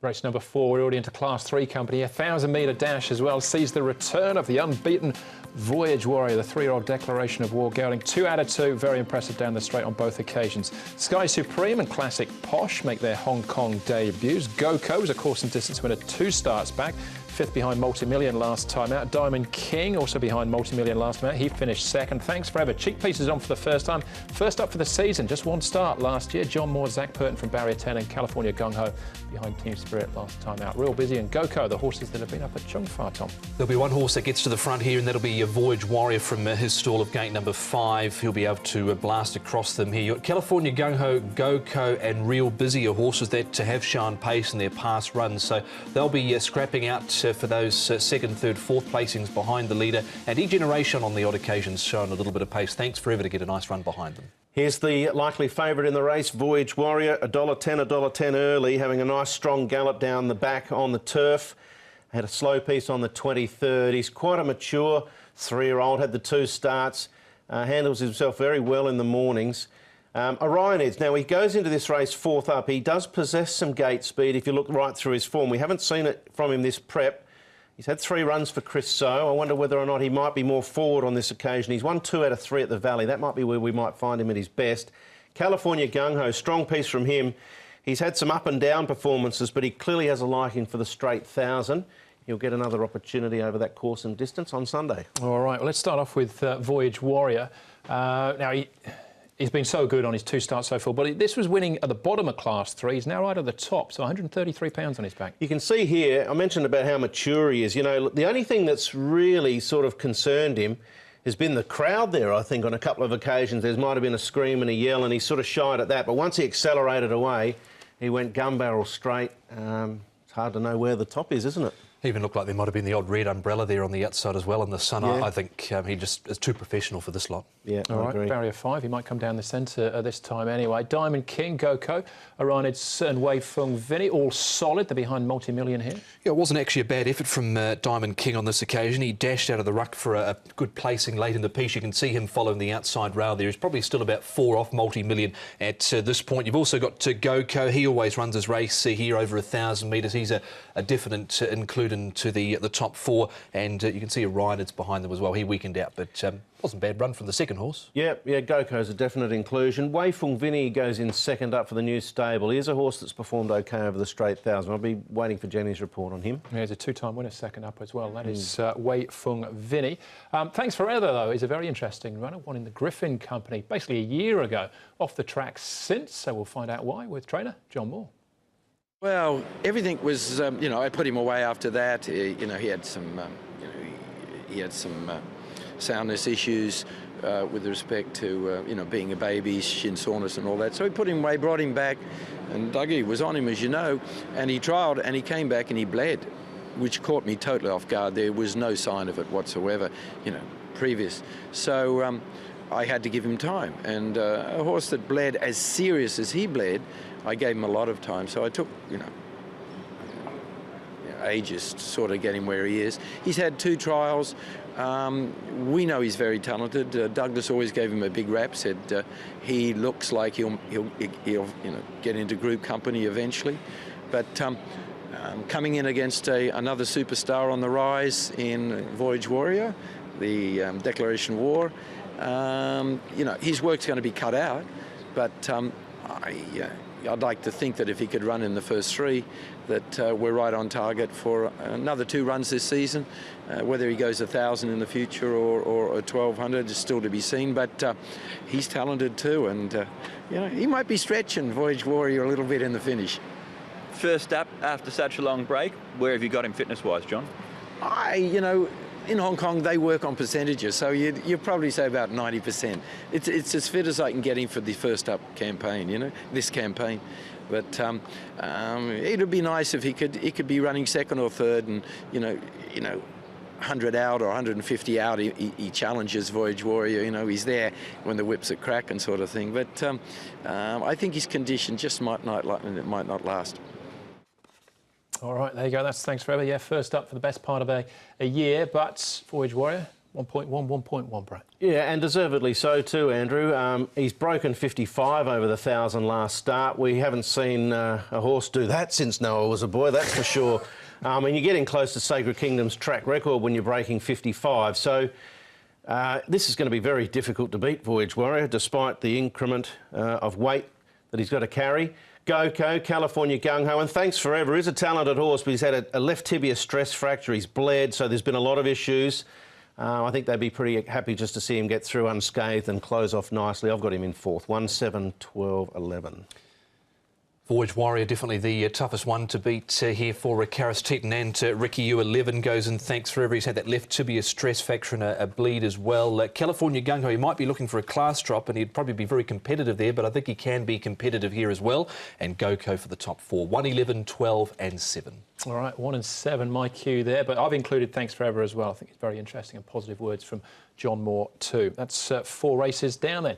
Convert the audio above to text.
Race number 4, we're already into Class 3 company. A 1,000-metre dash as well sees the return of the unbeaten Voyage Warrior, the 3-year-old declaration of war gelding. 2 out of 2, very impressive down the straight on both occasions. Sky Supreme and Classic Posh make their Hong Kong debuts. Go-Co was a course and distance winner 2 starts back. 5th behind Multimillion last time out. Diamond King also behind Multimillion last time out. He finished 2nd. Thanks Forever. Cheek Pieces on for the first time. First up for the season, just 1 start last year. John Moore, Zach Purton from Barrier 10 and California Gung Ho behind Team Spirit last time out. Real Busy and Go-Co, the horses that have been up at Chung Fa, Tom. There'll be one horse that gets to the front here, and that'll be a Voyage Warrior from his stall of gate number 5. He'll be able to blast across them here. California Gung Ho, Go-Co and Real Busy are horses that have shown pace in their past runs, so they'll be scrapping out for those 2nd, 3rd, 4th placings behind the leader, and each generation on the odd occasions shown a little bit of pace. Thanks Forever to get a nice run behind them. Here's the likely favourite in the race, Voyage Warrior, $1.10, $1.10 early, having a nice strong gallop down the back on the turf. Had a slow piece on the 23rd. He's quite a mature 3-year-old, had the 2 starts, handles himself very well in the mornings. Orion Eds, now he goes into this race 4th up. He does possess some gate speed if you look right through his form. We haven't seen it from him this prep. He's had 3 runs for Chris So. I wonder whether or not he might be more forward on this occasion. He's won 2 out of 3 at the Valley. That might be where we might find him at his best. California Gung Ho, strong piece from him. He's had some up and down performances, but he clearly has a liking for the straight 1,000. He'll get another opportunity over that course and distance on Sunday. All right, well, let's start off with Voyage Warrior. Now, he's been so good on his 2 starts so far, but this was winning at the bottom of Class 3. He's now right at the top, so 133 pounds on his back. You can see here, I mentioned about how mature he is. You know, the only thing that's really sort of concerned him has been the crowd there, I think, on a couple of occasions. There might have been a scream and a yell, and he sort of shied at that. But once he accelerated away, he went gun barrel straight. It's hard to know where the top is, isn't it? Even looked like there might have been the odd red umbrella there on the outside as well in the sun. Yeah. I think he just is too professional for this lot. Yeah, all I right, agree. Barrier 5, he might come down the centre this time anyway. Diamond King, Go-Co, Orion Eds and Wei Feng Vinny, all solid. They're behind Multimillion here. Yeah, it wasn't actually a bad effort from Diamond King on this occasion. He dashed out of the ruck for a good placing late in the piece. You can see him following the outside rail there. He's probably still about 4 off Multimillion at this point. You've also got Go-Co. He always runs his race here over 1,000 metres. He's a definite include into the top 4, and you can see Orion Eds behind them as well. He weakened out, but wasn't a bad run from the 2nd horse. Yeah, Go-Co's a definite inclusion. Wei Feng Vinny goes in 2nd up for the new stable. He's a horse that's performed OK over the straight 1,000. I'll be waiting for Jenny's report on him. Yeah, he's a 2-time winner, 2nd up as well. That is Wei Feng Vinny. Thanks Forever, though. He's a very interesting runner, one in the Griffin Company, basically a year ago. Off the track since, so we'll find out why with trainer John Moore. Well, everything was, you know, I put him away after that. You know, he had some, he had some soundness issues with respect to, you know, being a baby, shin soreness and all that. So we put him away, brought him back, and Dougie was on him, as you know, and he trialled and he came back and he bled, which caught me totally off guard. There was no sign of it whatsoever, you know, previous. So I had to give him time, and a horse that bled as serious as he bled, I gave him a lot of time. So I took, you know, ages to sort of get him where he is. He's had 2 trials. We know he's very talented. Douglas always gave him a big rap, said he looks like he'll you know, get into group company eventually. But coming in against another superstar on the rise in Voyage Warrior, the Declaration of War, you know, his work's going to be cut out, but I'd like to think that if he could run in the first 3, that we're right on target for another 2 runs this season. Whether he goes 1,000 in the future or 1,200 is still to be seen, but he's talented too, and you know, he might be stretching Voyage Warrior a little bit in the finish. First up after such a long break, where have you got him fitness-wise, John? You know, in Hong Kong, they work on percentages, so you'd probably say about 90%. It's as fit as I can get him for the first up campaign, you know, this campaign. But it would be nice if he could be running 2nd or 3rd, and you know, 100 out or 150 out. He challenges Voyage Warrior. You know, he's there when the whips are cracking, sort of thing. But I think his condition just might not last. All right, there you go. That's Thanks Forever. Yeah, first up for the best part of a year, but Voyage Warrior 1.1, 1.1, Brett. Yeah, and deservedly so too, Andrew. He's broken 55 over the 1,000 last start. We haven't seen a horse do that since Noah was a boy, that's for sure. And you're getting close to Sacred Kingdom's track record when you're breaking 55. So this is going to be very difficult to beat Voyage Warrior, despite the increment of weight that he's got to carry. Go-Ko, California Gung-Ho, and Thanks Forever is a talented horse, but he's had a left tibia stress fracture. He's bled, so there's been a lot of issues. I think they'd be pretty happy just to see him get through unscathed and close off nicely. I've got him in fourth, 1, 7, 12, 11. Voyage Warrior, definitely the toughest one to beat here for Karis Teton, and Ricky Yu. 11 goes in Thanks Forever. He's had that left tibia stress fracture and a bleed as well. California Gung-Ho, he might be looking for a class drop and he'd probably be very competitive there, but I think he can be competitive here as well. And Go-Ko for the top 4, 1, 11, 12 and 7. All right, 1 and 7, my cue there, but I've included Thanks Forever as well. I think it's very interesting and positive words from John Moore too. That's 4 races down then.